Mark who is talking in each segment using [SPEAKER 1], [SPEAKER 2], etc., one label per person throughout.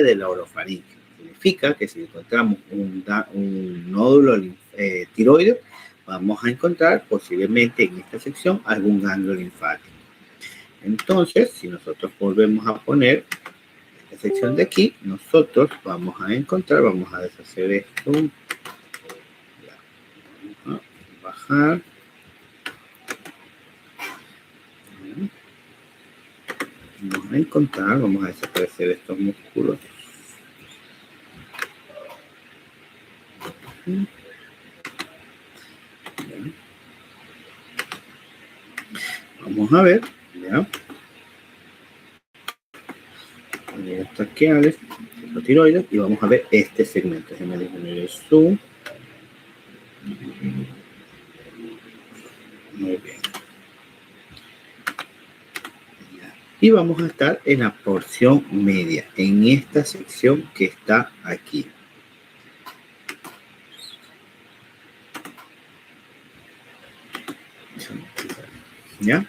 [SPEAKER 1] de la orofaringe. Significa que si encontramos un nódulo tiroideo, vamos a encontrar posiblemente en esta sección algún ganglio linfático. Entonces, si nosotros volvemos a poner esta sección de aquí, nosotros vamos a encontrar, vamos a deshacer esto, vamos a bajar, vamos a encontrar, vamos a desaparecer estos músculos. Vamos a ver, ya. Los traqueales, los tiroides, y vamos a ver este segmento. Déjenme disminuir el zoom. Muy bien. Y vamos a estar en la porción media, en esta sección que está aquí. ¿Ya?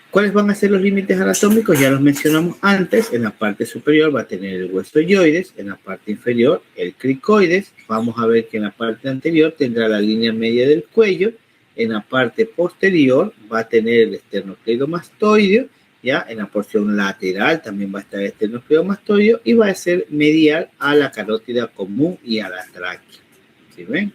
[SPEAKER 1] ¿Cuáles van a ser los límites anatómicos? Ya los mencionamos antes. En la parte superior va a tener el hueso ioides, en la parte inferior el cricoides. Vamos a ver que en la parte anterior tendrá la línea media del cuello. En la parte posterior va a tener el esternocleidomastoideo. Ya en la porción lateral también va a estar el esternocleidomastoideo y va a ser medial a la carótida común y a la tráquea. ¿Sí ven?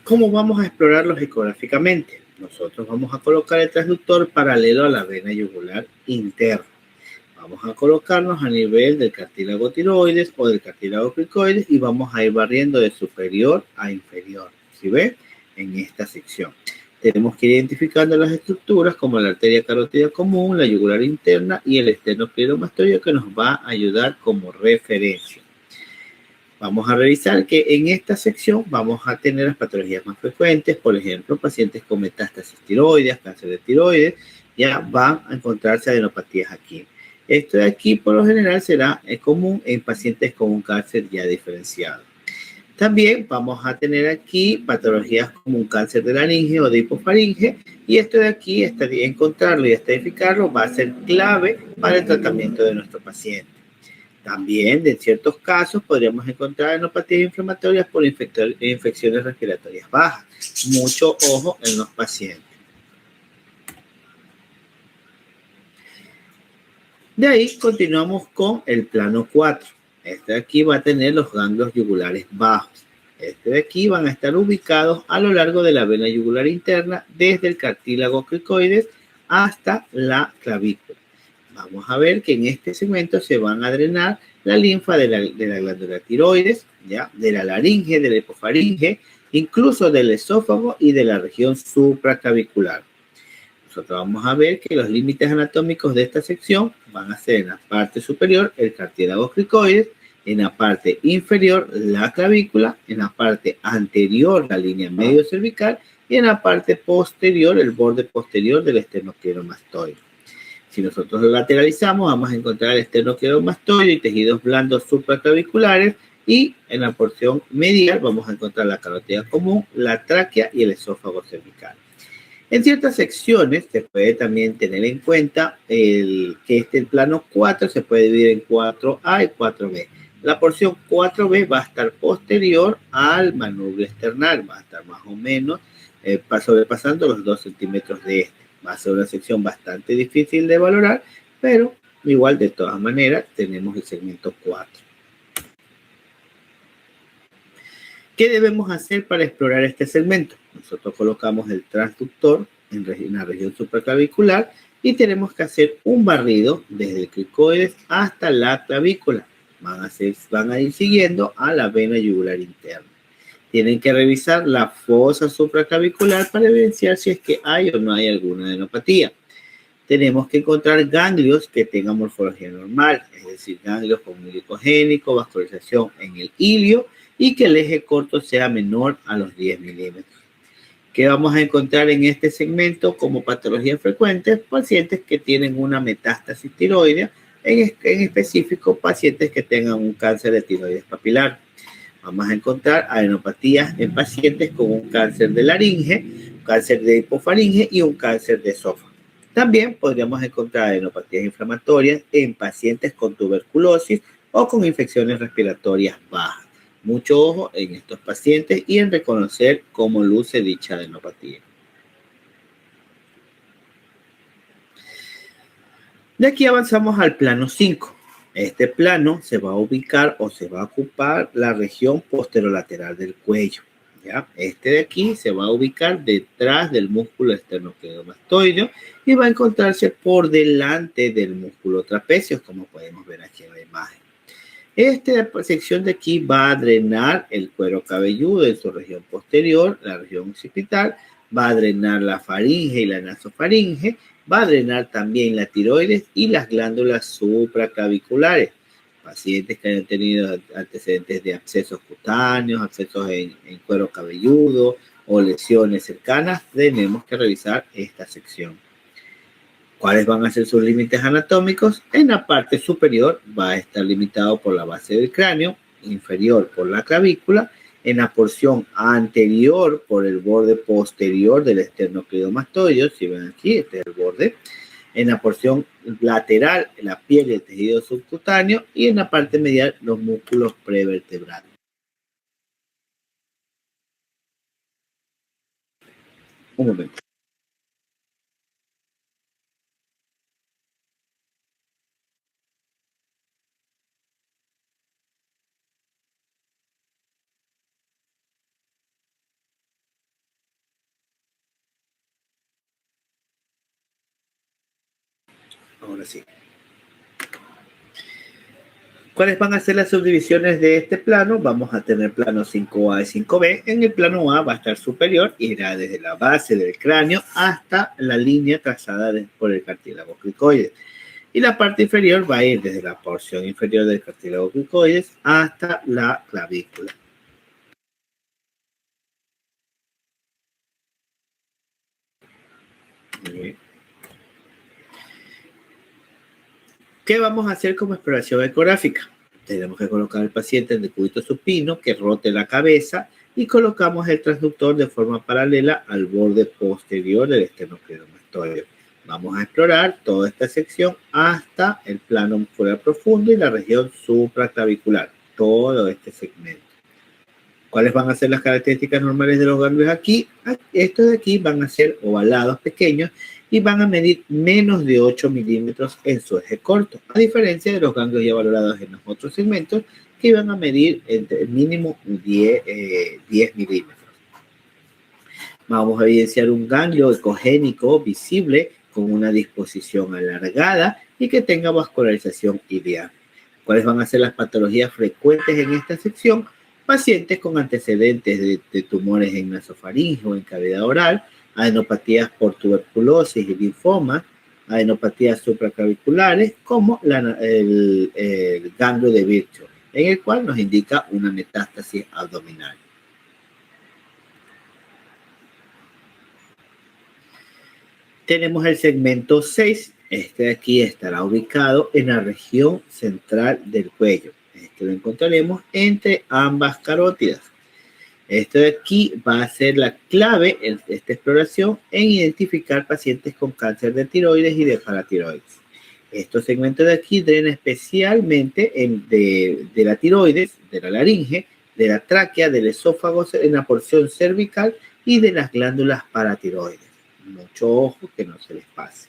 [SPEAKER 1] ¿Cómo vamos a explorarlos ecográficamente? Nosotros vamos a colocar el transductor paralelo a la vena yugular interna. Vamos a colocarnos a nivel del cartílago tiroides o del cartílago cricoides y vamos a ir barriendo de superior a inferior. ¿Sí ven? En esta sección. Tenemos que ir identificando las estructuras como la arteria carótida común, la yugular interna y el esternocleidomastoideo que nos va a ayudar como referencia. Vamos a revisar que en esta sección vamos a tener las patologías más frecuentes, por ejemplo, pacientes con metástasis tiroideas, cáncer de tiroides, ya van a encontrarse adenopatías aquí. Esto de aquí, por lo general, será común en pacientes con un cáncer ya diferenciado. También vamos a tener aquí patologías como un cáncer de laringe o de hipofaringe, y esto de aquí, encontrarlo y estadificarlo va a ser clave para el tratamiento de nuestro paciente. También, en ciertos casos, podríamos encontrar adenopatías inflamatorias por infecciones respiratorias bajas. Mucho ojo en los pacientes. De ahí continuamos con el plano 4. Este de aquí va a tener los ganglios yugulares bajos. Este de aquí van a estar ubicados a lo largo de la vena yugular interna, desde el cartílago cricoides hasta la clavícula. Vamos a ver que en este segmento se van a drenar la linfa de la glándula tiroides, ¿ya? De la laringe, de la hipofaringe, incluso del esófago y de la región supraclavicular. Nosotros vamos a ver que los límites anatómicos de esta sección van a ser en la parte superior el cartílago cricoides, en la parte inferior la clavícula, en la parte anterior la línea medio cervical y en la parte posterior el borde posterior del esternocleidomastoideo. Si nosotros lo lateralizamos, vamos a encontrar el esternocleidomastoideo y tejidos blandos supraclaviculares, y en la porción medial vamos a encontrar la carótida común, la tráquea y el esófago cervical. En ciertas secciones se puede también tener en cuenta que el plano 4 se puede dividir en 4A y 4B. La porción 4B va a estar posterior al manubrio esternal, va a estar más o menos sobrepasando los 2 centímetros de este. Va a ser una sección bastante difícil de valorar, pero igual de todas maneras tenemos el segmento 4. ¿Qué debemos hacer para explorar este segmento? Nosotros colocamos el transductor en la región supraclavicular y tenemos que hacer un barrido desde el cricoides hasta la clavícula. Van a ir siguiendo a la vena yugular interna. Tienen que revisar la fosa supraclavicular para evidenciar si es que hay o no hay alguna adenopatía. Tenemos que encontrar ganglios que tengan morfología normal, es decir, ganglios con un glicogénico, vascularización en el ilio y que el eje corto sea menor a los 10 milímetros. ¿Qué vamos a encontrar en este segmento como patologías frecuentes? Pacientes que tienen una metástasis tiroidea, en específico pacientes que tengan un cáncer de tiroides papilar. Vamos a encontrar adenopatías en pacientes con un cáncer de laringe, un cáncer de hipofaringe y un cáncer de esófago. También podríamos encontrar adenopatías inflamatorias en pacientes con tuberculosis o con infecciones respiratorias bajas. Mucho ojo en estos pacientes y en reconocer cómo luce dicha adenopatía. De aquí avanzamos al plano 5. Este plano se va a ubicar o se va a ocupar la región posterolateral del cuello. ¿Ya? Este de aquí se va a ubicar detrás del músculo esternocleidomastoideo y va a encontrarse por delante del músculo trapecio, como podemos ver aquí en la imagen. Esta sección de aquí va a drenar el cuero cabelludo en su región posterior, la región occipital, va a drenar la faringe y la nasofaringe, va a drenar también la tiroides y las glándulas supraclaviculares. Pacientes que hayan tenido antecedentes de abscesos cutáneos, abscesos en cuero cabelludo o lesiones cercanas, tenemos que revisar esta sección. ¿Cuáles van a ser sus límites anatómicos? En la parte superior va a estar limitado por la base del cráneo, inferior por la clavícula, en la porción anterior por el borde posterior del esternocleidomastoideo, si ven aquí, este es el borde, en la porción lateral, la piel y el tejido subcutáneo, y en la parte medial, los músculos prevertebrales. Un momento. Ahora sí. ¿Cuáles van a ser las subdivisiones de este plano? Vamos a tener plano 5A y 5B. En el plano A va a estar superior, irá desde la base del cráneo hasta la línea trazada por el cartílago cricoides. Y la parte inferior va a ir desde la porción inferior del cartílago cricoides hasta la clavícula. ¿Qué vamos a hacer como exploración ecográfica? Tenemos que colocar al paciente en decúbito supino, que rote la cabeza y colocamos el transductor de forma paralela al borde posterior del esternocleidomastoideo. Vamos a explorar toda esta sección hasta el plano muscular profundo y la región supraclavicular, todo este segmento. ¿Cuáles van a ser las características normales de los ganglios aquí? Estos de aquí van a ser ovalados pequeños y van a medir menos de 8 milímetros en su eje corto, a diferencia de los ganglios ya valorados en los otros segmentos que van a medir entre mínimo 10 milímetros. Vamos a evidenciar un ganglio ecogénico visible con una disposición alargada y que tenga vascularización ideal. ¿Cuáles van a ser las patologías frecuentes en esta sección? Pacientes con antecedentes de tumores en nasofaringe o en cavidad oral, adenopatías por tuberculosis y linfoma, adenopatías supraclaviculares, como el ganglio de Virchow, en el cual nos indica una metástasis abdominal. Tenemos el segmento 6. Este de aquí estará ubicado en la región central del cuello. Este lo encontraremos entre ambas carótidas. Esto de aquí va a ser la clave en esta exploración en identificar pacientes con cáncer de tiroides y de paratiroides. Estos segmentos de aquí drenan especialmente de la tiroides, de la laringe, de la tráquea, del esófago en la porción cervical y de las glándulas paratiroides. Mucho ojo que no se les pase.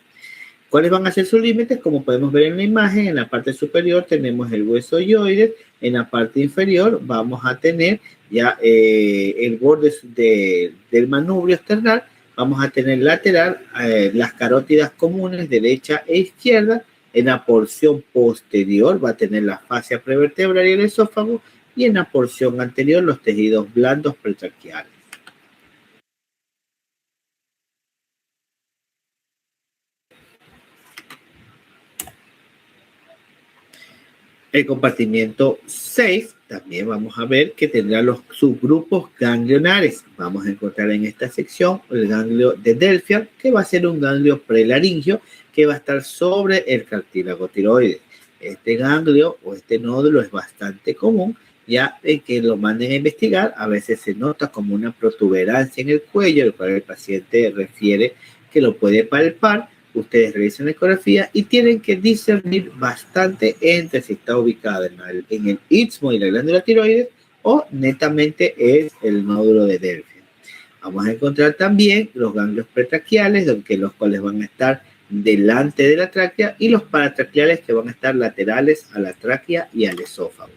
[SPEAKER 1] ¿Cuáles van a ser sus límites? Como podemos ver en la imagen, en la parte superior tenemos el hueso hyoides, en la parte inferior vamos a tener ya el borde del manubrio externo, vamos a tener lateral las carótidas comunes derecha e izquierda, en la porción posterior va a tener la fascia prevertebral y el esófago, y en la porción anterior los tejidos blandos pretraquiales. El compartimiento 6 también vamos a ver que tendrá los subgrupos ganglionares. Vamos a encontrar en esta sección el ganglio de Delphi, que va a ser un ganglio prelaringio que va a estar sobre el cartílago tiroides. Este ganglio o este nódulo es bastante común, ya que lo manden a investigar. A veces se nota como una protuberancia en el cuello, el cual el paciente refiere que lo puede palpar, Ustedes realizan la ecografía y tienen que discernir bastante entre si está ubicado en el istmo y la glándula tiroides o netamente es el nódulo de Delphi. Vamos a encontrar también los ganglios pretraquiales, los cuales van a estar delante de la tráquea, y los paratraquiales, que van a estar laterales a la tráquea y al esófago.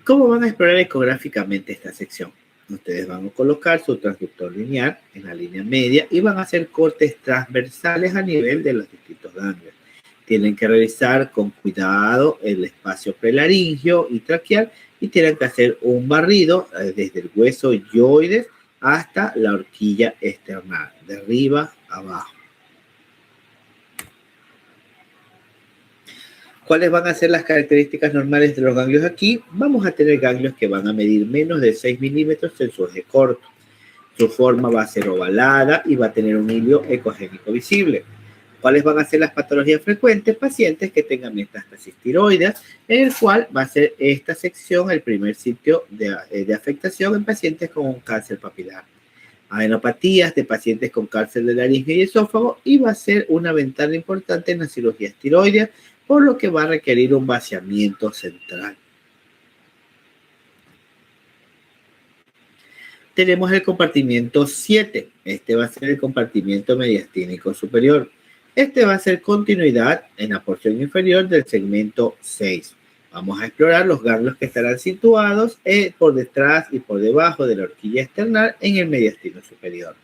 [SPEAKER 1] ¿Cómo van a explorar ecográficamente esta sección? Ustedes van a colocar su transductor lineal en la línea media y van a hacer cortes transversales a nivel de los distintos ganglios. Tienen que revisar con cuidado el espacio prelaringio y traqueal y tienen que hacer un barrido desde el hueso yoides hasta la horquilla external, de arriba a abajo. ¿Cuáles van a ser las características normales de los ganglios aquí? Vamos a tener ganglios que van a medir menos de 6 milímetros en su eje corto. Su forma va a ser ovalada y va a tener un hilio ecogénico visible. ¿Cuáles van a ser las patologías frecuentes? Pacientes que tengan metástasis tiroides, en el cual va a ser esta sección el primer sitio de afectación en pacientes con un cáncer papilar. Adenopatías de pacientes con cáncer de laringe y esófago, y va a ser una ventana importante en las cirugías tiroides, por lo que va a requerir un vaciamiento central. Tenemos el compartimiento 7. Este va a ser el compartimiento mediastínico superior. Este va a ser continuidad en la porción inferior del segmento 6. Vamos a explorar los ganglios que estarán situados por detrás y por debajo de la horquilla external en el mediastino superior.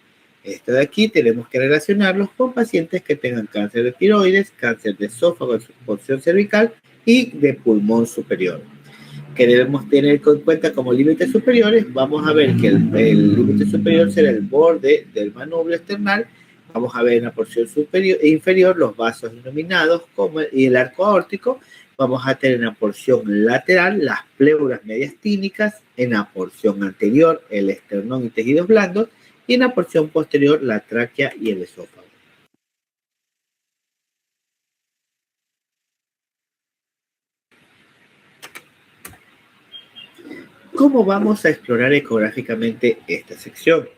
[SPEAKER 1] Esto de aquí tenemos que relacionarlos con pacientes que tengan cáncer de tiroides, cáncer de esófago en su porción cervical y de pulmón superior. Que debemos tener en cuenta como límites superiores. Vamos a ver que el límite superior será el borde del manubrio external. Vamos a ver en la porción superior e inferior los vasos iluminados y el arco aórtico. Vamos a tener en la porción lateral las pleuras mediastínicas, en la porción anterior el esternón y tejidos blandos, y en la porción posterior la tráquea y el esófago. ¿Cómo vamos a explorar ecográficamente esta sección?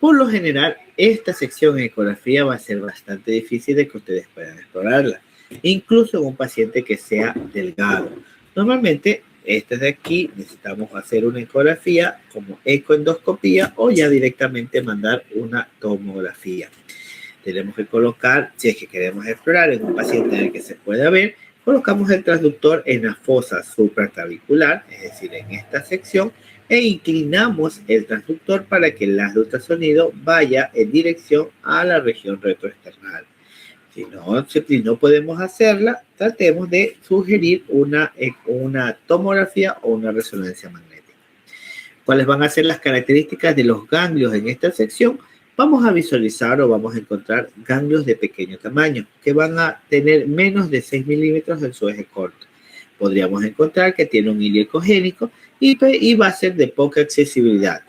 [SPEAKER 1] Por lo general, esta sección en ecografía va a ser bastante difícil de que ustedes puedan explorarla, incluso en un paciente que sea delgado. Normalmente, estas de aquí necesitamos hacer una ecografía como ecoendoscopía o ya directamente mandar una tomografía. Tenemos que colocar, si es que queremos explorar en un paciente en el que se pueda ver, colocamos el transductor en la fosa supraclavicular, es decir, en esta sección, e inclinamos el transductor para que el haz de ultrasonido vaya en dirección a la región retroesternal. Si no podemos hacerla, tratemos de sugerir una tomografía o una resonancia magnética. ¿Cuáles van a ser las características de los ganglios en esta sección? Vamos a visualizar o vamos a encontrar ganglios de pequeño tamaño que van a tener menos de 6 milímetros en su eje corto. Podríamos encontrar que tiene un hilio ecogénico y va a ser de poca accesibilidad.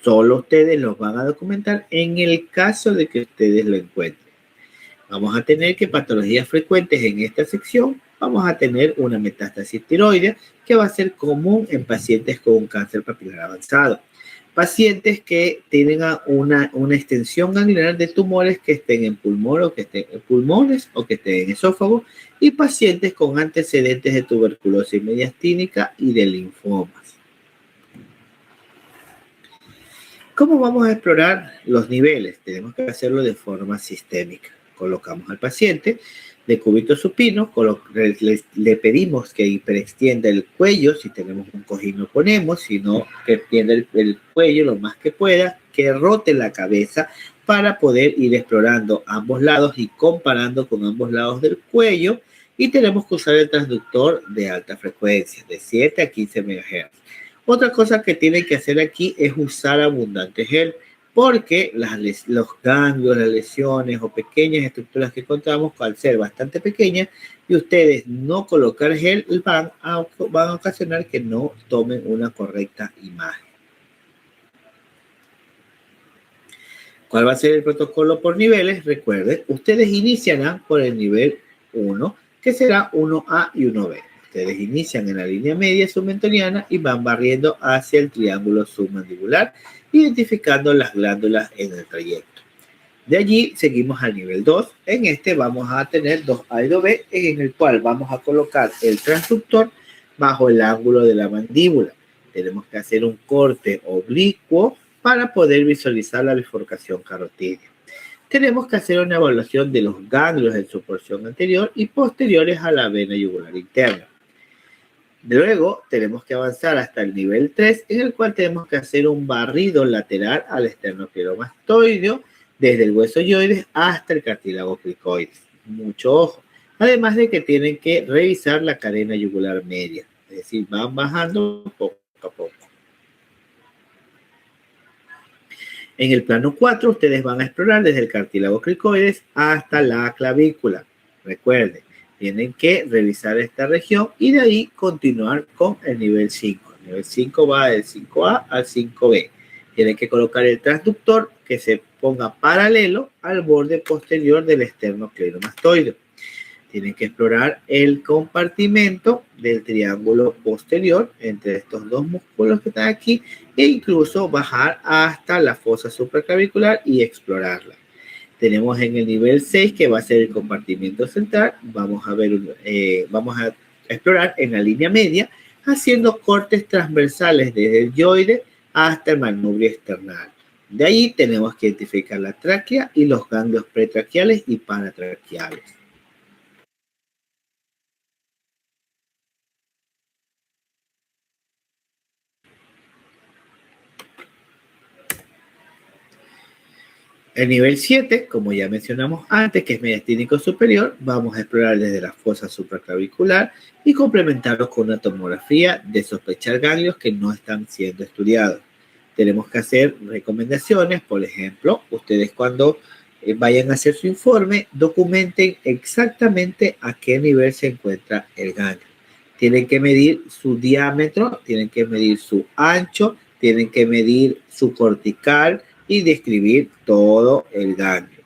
[SPEAKER 1] Solo ustedes los van a documentar en el caso de que ustedes lo encuentren. Vamos a tener que patologías frecuentes en esta sección. Vamos a tener una metástasis tiroidea que va a ser común en pacientes con un cáncer papilar avanzado. Pacientes que tienen una extensión ganglionar de tumores que estén en pulmón o que estén en pulmones o que estén en esófago, y pacientes con antecedentes de tuberculosis mediastínica y de linfomas. ¿Cómo vamos a explorar los niveles? Tenemos que hacerlo de forma sistémica. Colocamos al paciente de cúbito supino, le pedimos que hiperextienda el cuello, si tenemos un cojín lo ponemos, si no, que extienda el cuello lo más que pueda, que rote la cabeza para poder ir explorando ambos lados y comparando con ambos lados del cuello, y tenemos que usar el transductor de alta frecuencia, de 7 a 15 MHz. Otra cosa que tienen que hacer aquí es usar abundante gel, porque los ganglios, las lesiones o pequeñas estructuras que encontramos, al ser bastante pequeñas, y ustedes no colocar gel, van a ocasionar que no tomen una correcta imagen. ¿Cuál va a ser el protocolo por niveles? Recuerden, ustedes iniciarán por el nivel 1, que será 1A y 1B. Ustedes inician en la línea media submentoniana y van barriendo hacia el triángulo submandibular, identificando las glándulas en el trayecto. De allí seguimos al nivel 2. En este vamos a tener 2A y 2B, en el cual vamos a colocar el transductor bajo el ángulo de la mandíbula. Tenemos que hacer un corte oblicuo para poder visualizar la bifurcación carotídea. Tenemos que hacer una evaluación de los ganglios en su porción anterior y posteriores a la vena yugular interna. Luego tenemos que avanzar hasta el nivel 3, en el cual tenemos que hacer un barrido lateral al esternocleidomastoideo desde el hueso yoides hasta el cartílago cricoides. Mucho ojo. Además de que tienen que revisar la cadena yugular media, es decir, van bajando poco a poco. En el plano 4, ustedes van a explorar desde el cartílago cricoides hasta la clavícula. Recuerden, tienen que revisar esta región y de ahí continuar con el nivel 5. El nivel 5 va del 5A al 5B. Tienen que colocar el transductor que se ponga paralelo al borde posterior del esternocleidomastoideo. Tienen que explorar el compartimento del triángulo posterior entre estos dos músculos que están aquí e incluso bajar hasta la fosa supraclavicular y explorarla. Tenemos en el nivel 6 que va a ser el compartimento central. Vamos a explorar en la línea media haciendo cortes transversales desde el yoide hasta el manubrio external. De ahí tenemos que identificar la tráquea y los ganglios pretraquiales y paratraquiales. El nivel 7, como ya mencionamos antes, que es mediastínico superior, vamos a explorar desde la fosa supraclavicular y complementarlos con una tomografía de sospechar ganglios que no están siendo estudiados. Tenemos que hacer recomendaciones, por ejemplo, ustedes cuando vayan a hacer su informe, documenten exactamente a qué nivel se encuentra el ganglio. Tienen que medir su diámetro, tienen que medir su ancho, tienen que medir su cortical, y describir todo el ganglio.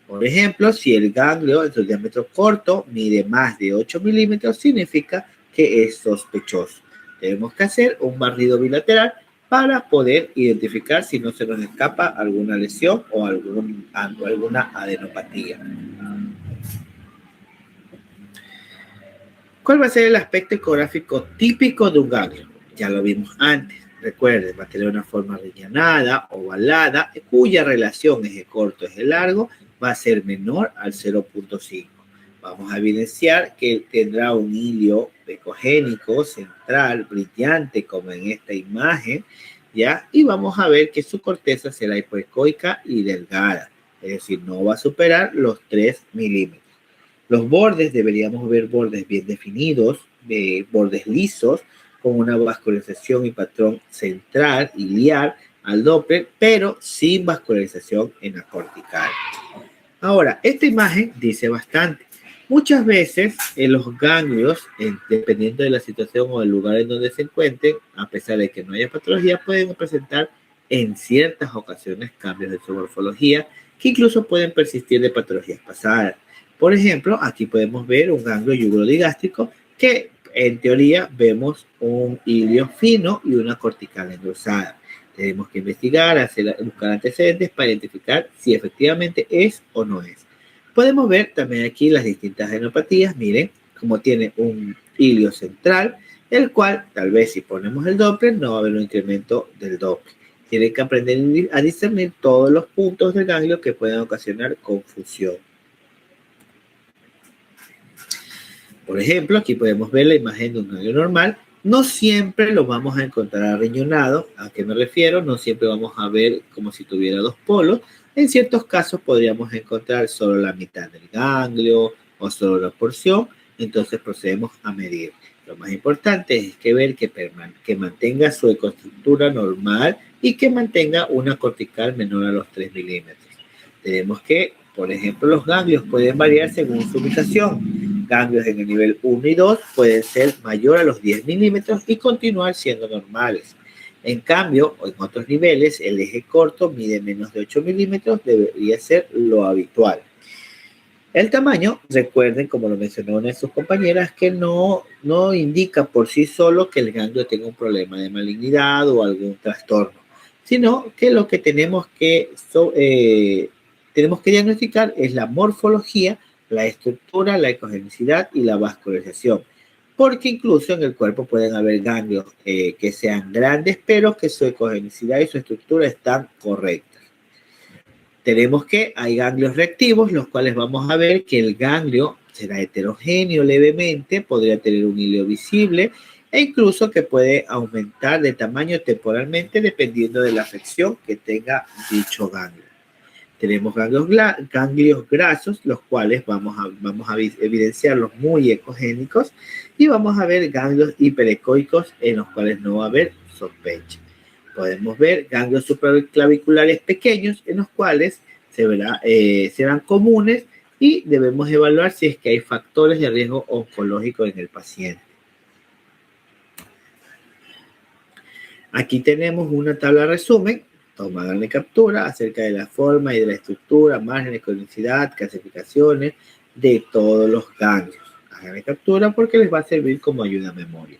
[SPEAKER 1] Por ejemplo, si el ganglio en su diámetro corto mide más de 8 milímetros, significa que es sospechoso. Tenemos que hacer un barrido bilateral para poder identificar si no se nos escapa alguna lesión o alguna adenopatía. ¿Cuál va a ser el aspecto ecográfico típico de un ganglio? Ya lo vimos antes. Recuerden, va a tener una forma rellenada, ovalada, cuya relación eje corto, eje largo, va a ser menor al 0.5. Vamos a evidenciar que tendrá un hilio ecogénico central, brillante, como en esta imagen, ¿ya? Y vamos a ver que su corteza será hipoecoica y delgada, es decir, no va a superar los 3 milímetros. Los bordes, deberíamos ver bordes bien definidos, bordes lisos, con una vascularización y patrón central iliar al Doppler, pero sin vascularización en la cortical. Ahora, esta imagen dice bastante. Muchas veces los ganglios, dependiendo de la situación o del lugar en donde se encuentren, a pesar de que no haya patología, pueden presentar en ciertas ocasiones cambios de su morfología que incluso pueden persistir de patologías pasadas. Por ejemplo, aquí podemos ver un ganglio yugulodigástrico que en teoría vemos un hilio fino y una cortical engrosada. Tenemos que investigar, buscar antecedentes para identificar si efectivamente es o no es. Podemos ver también aquí las distintas adenopatías. Miren cómo tiene un hilio central, el cual tal vez si ponemos el Doppler no va a haber un incremento del Doppler. Tienen que aprender a discernir todos los puntos del ganglio que pueden ocasionar confusión. Por ejemplo, aquí podemos ver la imagen de un ganglio normal. No siempre lo vamos a encontrar arreñonado. ¿A qué me refiero? No siempre vamos a ver como si tuviera dos polos. En ciertos casos podríamos encontrar solo la mitad del ganglio o solo la porción. Entonces procedemos a medir. Lo más importante es que ver que mantenga su ecoestructura normal y que mantenga una cortical menor a los 3 milímetros. Tenemos que, por ejemplo, los ganglios pueden variar según su ubicación. Ganglios en el nivel 1 y 2 pueden ser mayor a los 10 milímetros y continuar siendo normales. En cambio, en otros niveles, el eje corto mide menos de 8 milímetros, debería ser lo habitual. El tamaño, recuerden, como lo mencionó una de sus compañeras, que no indica por sí solo que el ganglio tenga un problema de malignidad o algún trastorno, sino que lo que tenemos que diagnosticar es la morfología, la estructura, la ecogenicidad y la vascularización. Porque incluso en el cuerpo pueden haber ganglios que sean grandes, pero que su ecogenicidad y su estructura están correctas. Tenemos que hay ganglios reactivos, los cuales vamos a ver que el ganglio será heterogéneo levemente, podría tener un hilio visible e incluso que puede aumentar de tamaño temporalmente dependiendo de la afección que tenga dicho ganglio. Tenemos ganglios grasos, los cuales vamos a evidenciarlos muy ecogénicos, y vamos a ver ganglios hiperecoicos en los cuales no va a haber sospecha. Podemos ver ganglios supraclaviculares pequeños en los cuales serán comunes y debemos evaluar si es que hay factores de riesgo oncológico en el paciente. Aquí tenemos una tabla de resumen, háganle captura acerca de la forma y de la estructura, márgenes, conicidad, clasificaciones de todos los ganglios. Háganle captura porque les va a servir como ayuda a memoria.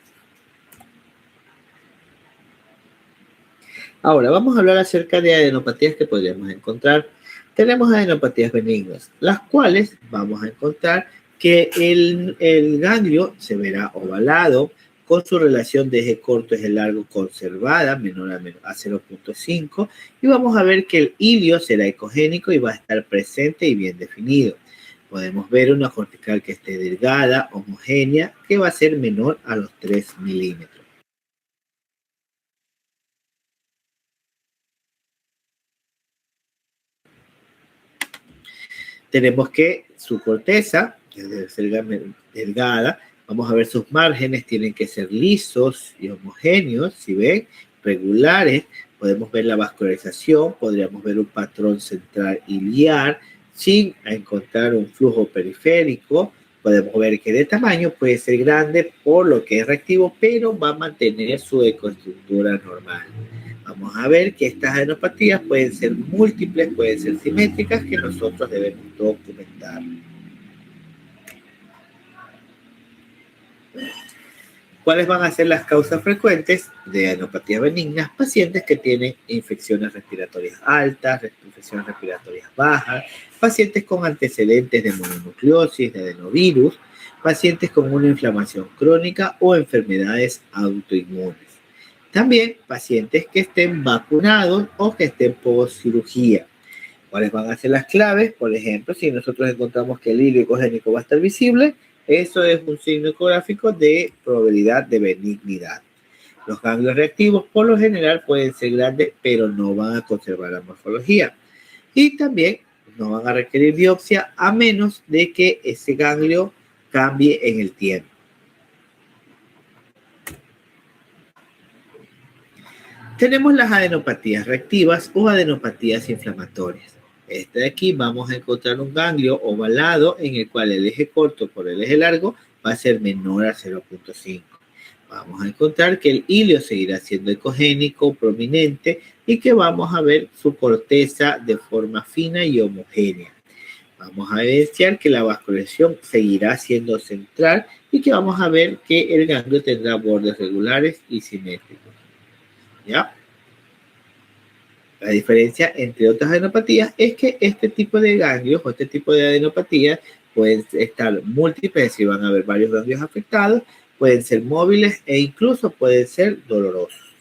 [SPEAKER 1] Ahora, vamos a hablar acerca de adenopatías que podríamos encontrar. Tenemos adenopatías benignas, las cuales vamos a encontrar que el ganglio se verá ovalado, con su relación de eje corto eje largo conservada, menor a 0.5, y vamos a ver que el hilio será ecogénico y va a estar presente y bien definido. Podemos ver una cortical que esté delgada, homogénea, que va a ser menor a los 3 milímetros. Tenemos que su corteza, que debe ser delgada, vamos a ver sus márgenes, tienen que ser lisos y homogéneos, si ven, regulares. Podemos ver la vascularización, podríamos ver un patrón central iliar, sin encontrar un flujo periférico. Podemos ver que de tamaño puede ser grande por lo que es reactivo, pero va a mantener su ecoestructura normal. Vamos a ver que estas adenopatías pueden ser múltiples, pueden ser simétricas, que nosotros debemos documentar. ¿Cuáles van a ser las causas frecuentes de adenopatías benignas? Pacientes que tienen infecciones respiratorias altas, infecciones respiratorias bajas, pacientes con antecedentes de mononucleosis, de adenovirus, pacientes con una inflamación crónica o enfermedades autoinmunes. También pacientes que estén vacunados o que estén post cirugía. ¿Cuáles van a ser las claves? Por ejemplo, si nosotros encontramos que el hilio ecogénico va a estar visible, eso es un signo ecográfico de probabilidad de benignidad. Los ganglios reactivos por lo general pueden ser grandes, pero no van a conservar la morfología. Y también no van a requerir biopsia a menos de que ese ganglio cambie en el tiempo. Tenemos las adenopatías reactivas o adenopatías inflamatorias. De aquí vamos a encontrar un ganglio ovalado en el cual el eje corto por el eje largo va a ser menor a 0.5. Vamos a encontrar que el hilio seguirá siendo ecogénico, prominente, y que vamos a ver su corteza de forma fina y homogénea. Vamos a evidenciar que la vascularización seguirá siendo central y que vamos a ver que el ganglio tendrá bordes regulares y simétricos. ¿Ya? La diferencia entre otras adenopatías es que este tipo de ganglios o este tipo de adenopatías pueden estar múltiples, es decir, van a haber varios ganglios afectados, pueden ser móviles e incluso pueden ser dolorosos.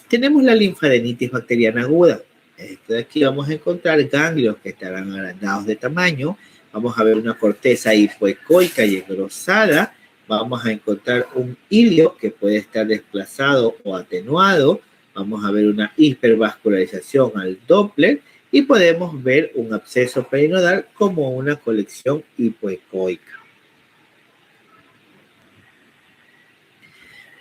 [SPEAKER 1] Tenemos la linfadenitis bacteriana aguda. De aquí vamos a encontrar ganglios que estarán agrandados de tamaño, vamos a ver una corteza hipoecoica y engrosada, vamos a encontrar un hilio que puede estar desplazado o atenuado, vamos a ver una hipervascularización al Doppler y podemos ver un absceso perinodal como una colección hipoecoica.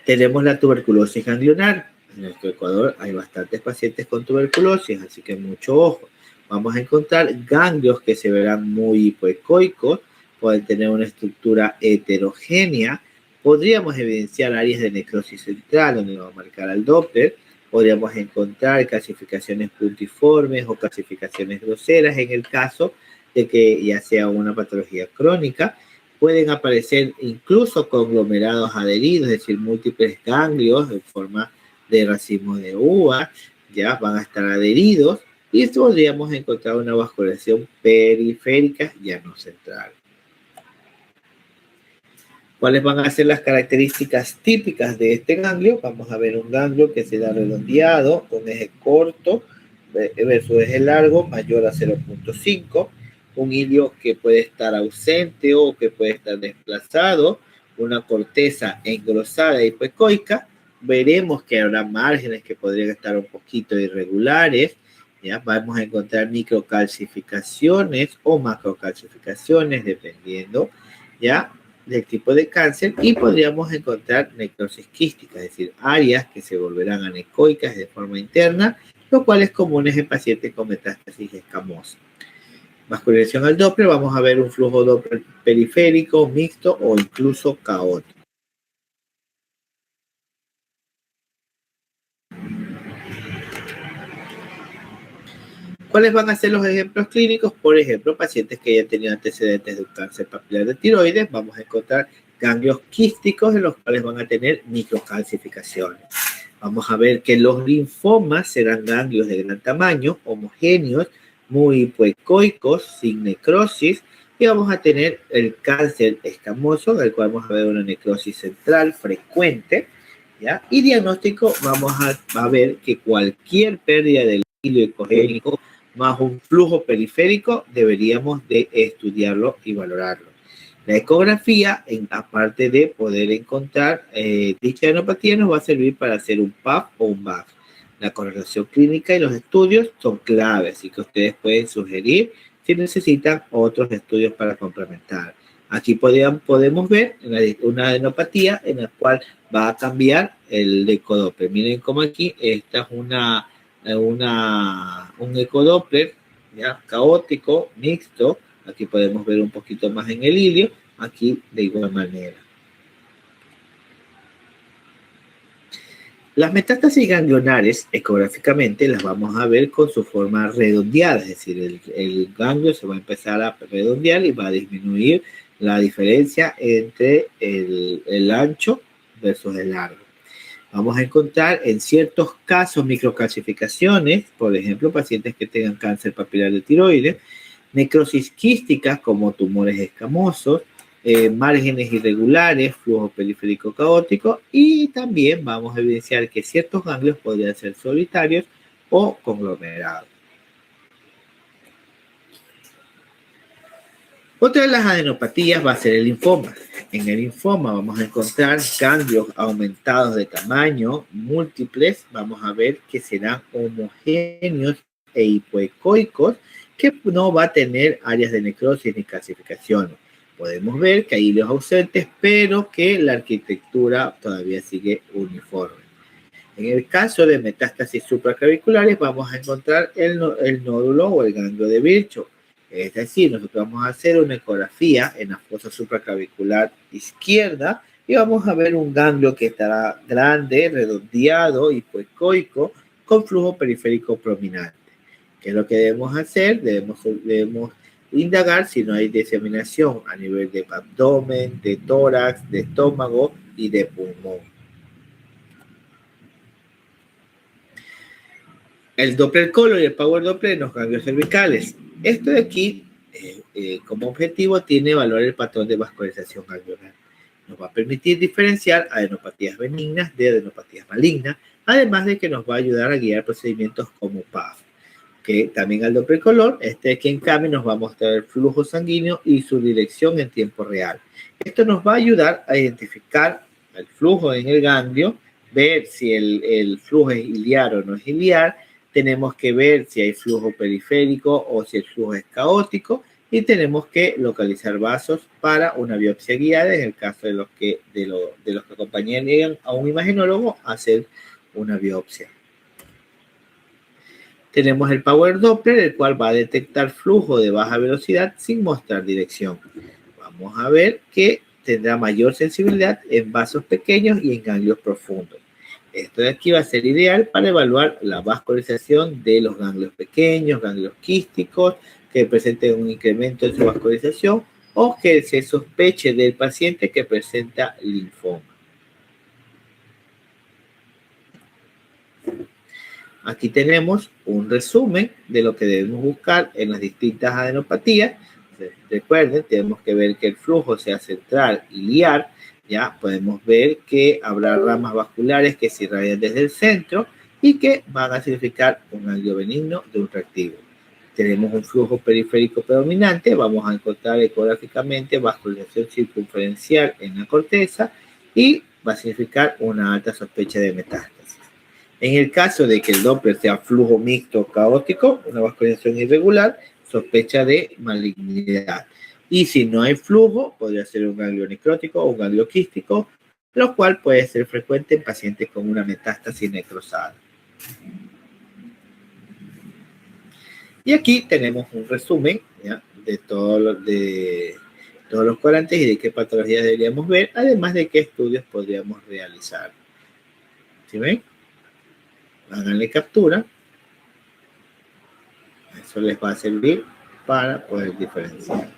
[SPEAKER 1] Tenemos la tuberculosis ganglionar. En nuestro Ecuador hay bastantes pacientes con tuberculosis, así que mucho ojo. Vamos a encontrar ganglios que se verán muy hipoecoicos, pueden tener una estructura heterogénea. Podríamos evidenciar áreas de necrosis central donde va a marcar al Doppler. Podríamos encontrar calcificaciones puntiformes o calcificaciones groseras en el caso de que ya sea una patología crónica. Pueden aparecer incluso conglomerados adheridos, es decir, múltiples ganglios en forma de racimo de uva, ya van a estar adheridos y podríamos encontrar una vascularización periférica, ya no central. ¿Cuáles van a ser las características típicas de este ganglio? Vamos a ver un ganglio que será redondeado, con eje corto versus eje largo mayor a 0.5, un hilio que puede estar ausente o que puede estar desplazado, una corteza engrosada y hipoecoica. Veremos que habrá márgenes que podrían estar un poquito irregulares, ¿ya? Vamos a encontrar microcalcificaciones o macrocalcificaciones, dependiendo, ¿ya?, del tipo de cáncer, y podríamos encontrar necrosis quística, es decir, áreas que se volverán anecoicas de forma interna, lo cual es común en pacientes con metástasis escamosa. Vascularización al Doppler, vamos a ver un flujo Doppler periférico, mixto o incluso caótico. ¿Cuáles van a ser los ejemplos clínicos? Por ejemplo, pacientes que hayan tenido antecedentes de un cáncer papilar de tiroides, vamos a encontrar ganglios quísticos en los cuales van a tener microcalcificaciones. Vamos a ver que los linfomas serán ganglios de gran tamaño, homogéneos, muy hipoecoicos, sin necrosis, y vamos a tener el cáncer escamoso, en el cual vamos a ver una necrosis central frecuente, ¿ya? Y diagnóstico, vamos a ver que cualquier pérdida del hilo ecogénico más un flujo periférico, deberíamos de estudiarlo y valorarlo. La ecografía, aparte de poder encontrar dicha adenopatía, nos va a servir para hacer un PAF o un BAF. La correlación clínica y los estudios son claves, así que ustedes pueden sugerir si necesitan otros estudios para complementar. Aquí podemos ver una adenopatía en la cual va a cambiar el ecodoppler. Miren cómo aquí esta es un ecodoppler, ¿ya?, caótico, mixto. Aquí podemos ver un poquito más en el hilio, aquí de igual manera. Las metástasis ganglionares, ecográficamente, las vamos a ver con su forma redondeada, es decir, el ganglio se va a empezar a redondear y va a disminuir la diferencia entre el ancho versus el largo. Vamos a encontrar en ciertos casos microcalcificaciones, por ejemplo, pacientes que tengan cáncer papilar de tiroides, necrosis quísticas como tumores escamosos, márgenes irregulares, flujo periférico caótico, y también vamos a evidenciar que ciertos ganglios podrían ser solitarios o conglomerados. Otra de las adenopatías va a ser el linfoma. En el linfoma vamos a encontrar ganglios aumentados de tamaño, múltiples, vamos a ver que serán homogéneos e hipoecoicos, que no va a tener áreas de necrosis ni calcificación. Podemos ver que hay hilos ausentes, pero que la arquitectura todavía sigue uniforme. En el caso de metástasis supraclaviculares, vamos a encontrar el nódulo o el ganglio de Virchow. Es decir, nosotros vamos a hacer una ecografía en la fosa supraclavicular izquierda y vamos a ver un ganglio que estará grande, redondeado, hipoecoico, con flujo periférico prominente. ¿Qué es lo que debemos hacer? Debemos indagar si no hay diseminación a nivel de abdomen, de tórax, de estómago y de pulmón. El Doppler color y el Power Doppler en los ganglios cervicales. Esto de aquí, como objetivo, tiene evaluar el patrón de vascularización ganglionar. Nos va a permitir diferenciar adenopatías benignas de adenopatías malignas, además de que nos va a ayudar a guiar procedimientos como PAF. Que también al Doppler color, aquí en cambio nos va a mostrar el flujo sanguíneo y su dirección en tiempo real. Esto nos va a ayudar a identificar el flujo en el ganglio, ver si el flujo es iliar o no es iliar. Tenemos que ver si hay flujo periférico o si el flujo es caótico, y tenemos que localizar vasos para una biopsia guiada en el caso de los que acompañarían a un imagenólogo a hacer una biopsia. Tenemos el Power Doppler, el cual va a detectar flujo de baja velocidad sin mostrar dirección. Vamos a ver que tendrá mayor sensibilidad en vasos pequeños y en ganglios profundos. Esto de aquí va a ser ideal para evaluar la vascularización de los ganglios pequeños, ganglios quísticos, que presenten un incremento en su vascularización o que se sospeche del paciente que presenta linfoma. Aquí tenemos un resumen de lo que debemos buscar en las distintas adenopatías. Recuerden, tenemos que ver que el flujo sea central y lineal. Ya podemos ver que habrá ramas vasculares que se irradian desde el centro y que van a significar un ganglio benigno de un reactivo. Tenemos un flujo periférico predominante, vamos a encontrar ecográficamente vascularización circunferencial en la corteza y va a significar una alta sospecha de metástasis. En el caso de que el Doppler sea flujo mixto o caótico, una vascularización irregular, sospecha de malignidad. Y si no hay flujo, podría ser un ganglio necrótico o un ganglio quístico, lo cual puede ser frecuente en pacientes con una metástasis necrosada. Y aquí tenemos un resumen, ¿ya?, de todos los cuadrantes y de qué patologías deberíamos ver, además de qué estudios podríamos realizar. ¿Sí ven? Háganle captura. Eso les va a servir para poder diferenciar.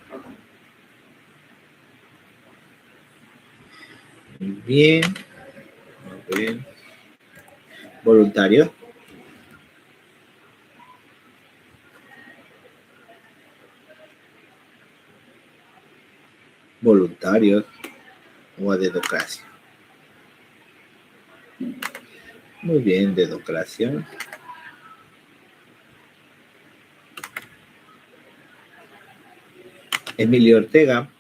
[SPEAKER 1] Muy bien. Muy bien. Voluntarios. Voluntarios o a dedocracia. Muy bien, dedocracia. Emilio Ortega.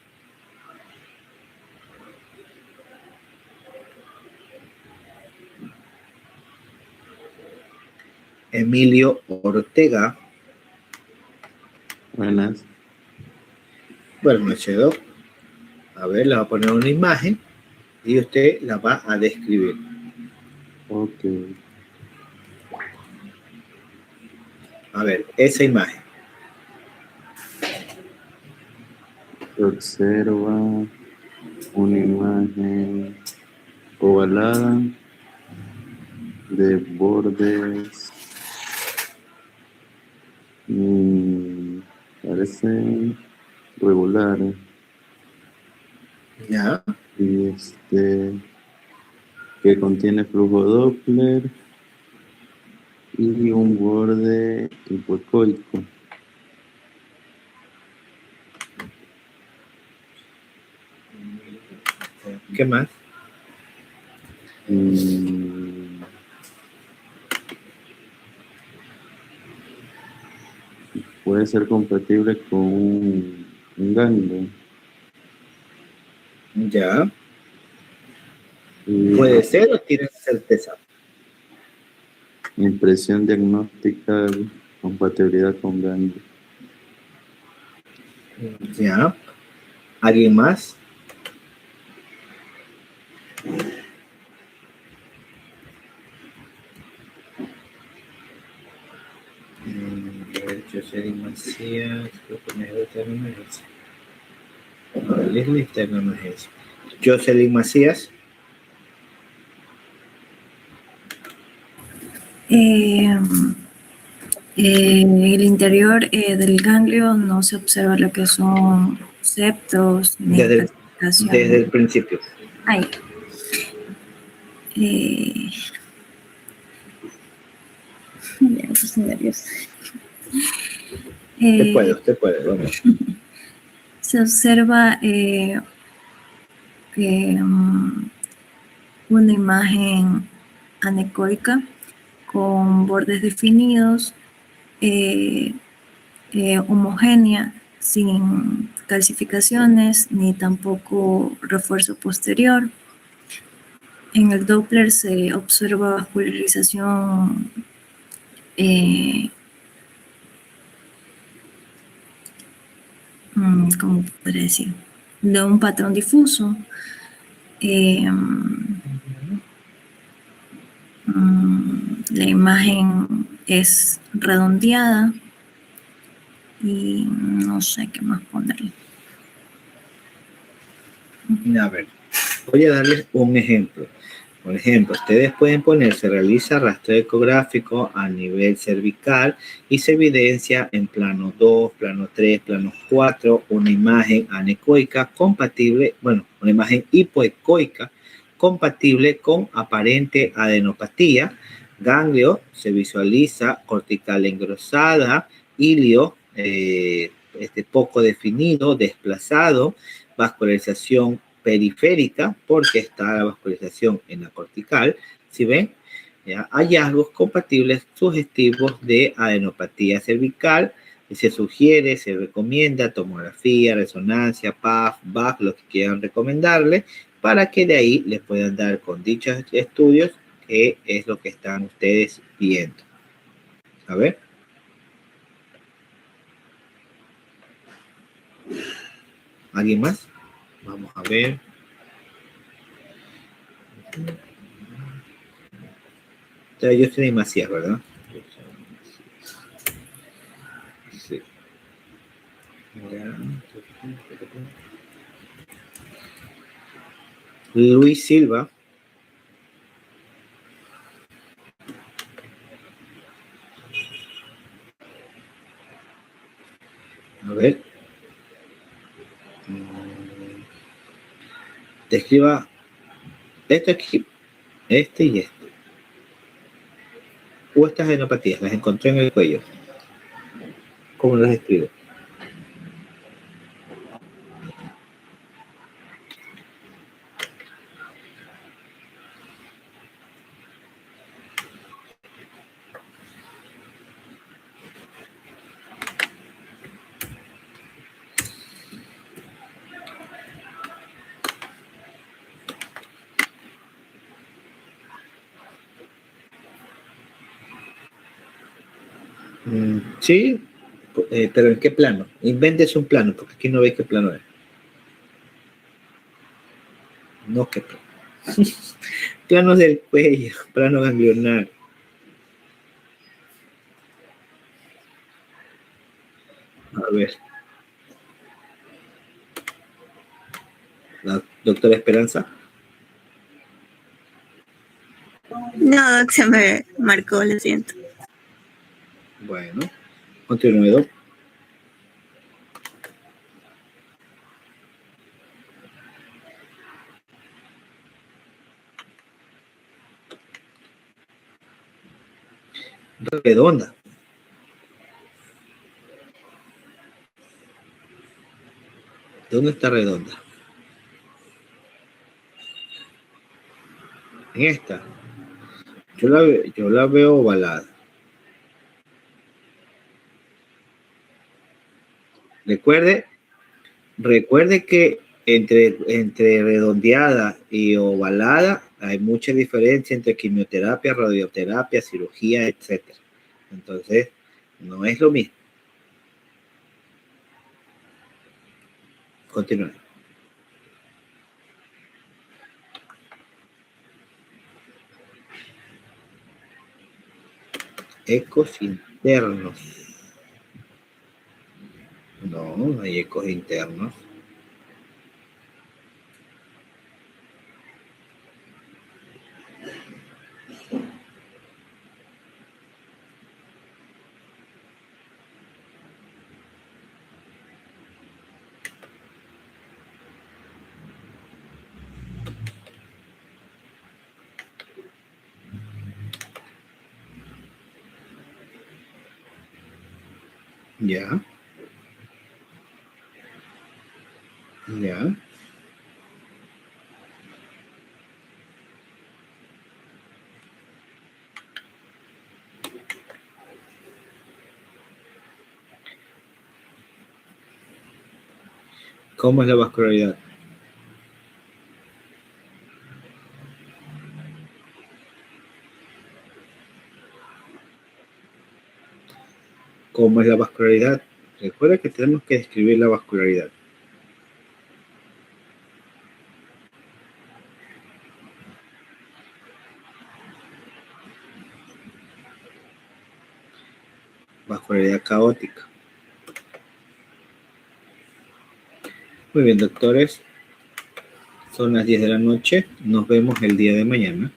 [SPEAKER 1] Emilio Ortega.
[SPEAKER 2] Buenas.
[SPEAKER 1] Buenas noches, Doc. A ver, le va a poner una imagen y usted la va a describir.
[SPEAKER 2] Ok.
[SPEAKER 1] A ver, esa imagen.
[SPEAKER 2] Se observa una imagen ovalada de bordes parecen regulares.
[SPEAKER 1] Ya.
[SPEAKER 2] Y que contiene flujo Doppler y un borde hipoecoico.
[SPEAKER 1] ¿Qué más?
[SPEAKER 2] Puede ser compatible con un ganglio.
[SPEAKER 1] Ya. Puede ser o tienes certeza.
[SPEAKER 2] Impresión diagnóstica, compatibilidad con ganglio.
[SPEAKER 1] Ya. ¿Alguien más? Jocelyn Macías, creo que me no es eso. Leslie Turner no es eso. Jocelyn Macías.
[SPEAKER 3] El interior del ganglio no se observa lo que son septos ni
[SPEAKER 1] desde el principio.
[SPEAKER 3] Ahí. Ya me puse nerviosa.
[SPEAKER 1] Usted puede, vamos.
[SPEAKER 3] Se observa una imagen anecoica con bordes definidos, homogénea, sin calcificaciones ni tampoco refuerzo posterior. En el Doppler se observa vascularización ¿cómo podría decir? De un patrón difuso. La imagen es redondeada y no sé qué más ponerle.
[SPEAKER 1] A ver, voy a darles un ejemplo. Por ejemplo, ustedes pueden poner, se realiza rastreo ecográfico a nivel cervical y se evidencia en plano 2, plano 3, plano 4, una imagen anecoica compatible, bueno, una imagen hipoecoica compatible con aparente adenopatía. Ganglio se visualiza cortical engrosada, ilio poco definido, desplazado, vascularización periférica, porque está la vascularización en la cortical. Si ven, ¿ya? Hallazgos compatibles sugestivos de adenopatía cervical. Y se sugiere, se recomienda tomografía, resonancia, PAF, BAC, lo que quieran recomendarle, para que de ahí les puedan dar con dichos estudios qué es lo que están ustedes viendo. A ver. ¿Alguien más? Vamos a ver. Yo soy Macías, ¿verdad? Sí. Luis Silva. A ver. Describa este aquí, este y este. O estas adenopatías, las encontré en el cuello. ¿Cómo las escribo? Sí, pero ¿en qué plano? Invéntese un plano, porque aquí no veis qué plano es. No, qué plano. Planos del cuello, plano ganglionar. A ver. La doctora Esperanza.
[SPEAKER 4] No, Doc, se me marcó, lo siento.
[SPEAKER 1] Bueno, continúe, Doc. Redonda. ¿Dónde está redonda? En esta. Yo la veo ovalada. Recuerde que entre redondeada y ovalada hay mucha diferencia entre quimioterapia, radioterapia, cirugía, etc. Entonces, no es lo mismo. Continúe. Ecos internos. No, no hay ecos internos. Ya. Ya. ¿Cómo es la vascularidad? ¿Cómo es la vascularidad? Recuerda que tenemos que describir la vascularidad. Vascularidad caótica. Muy bien, doctores. Son las 10 de la noche. Nos vemos el día de mañana.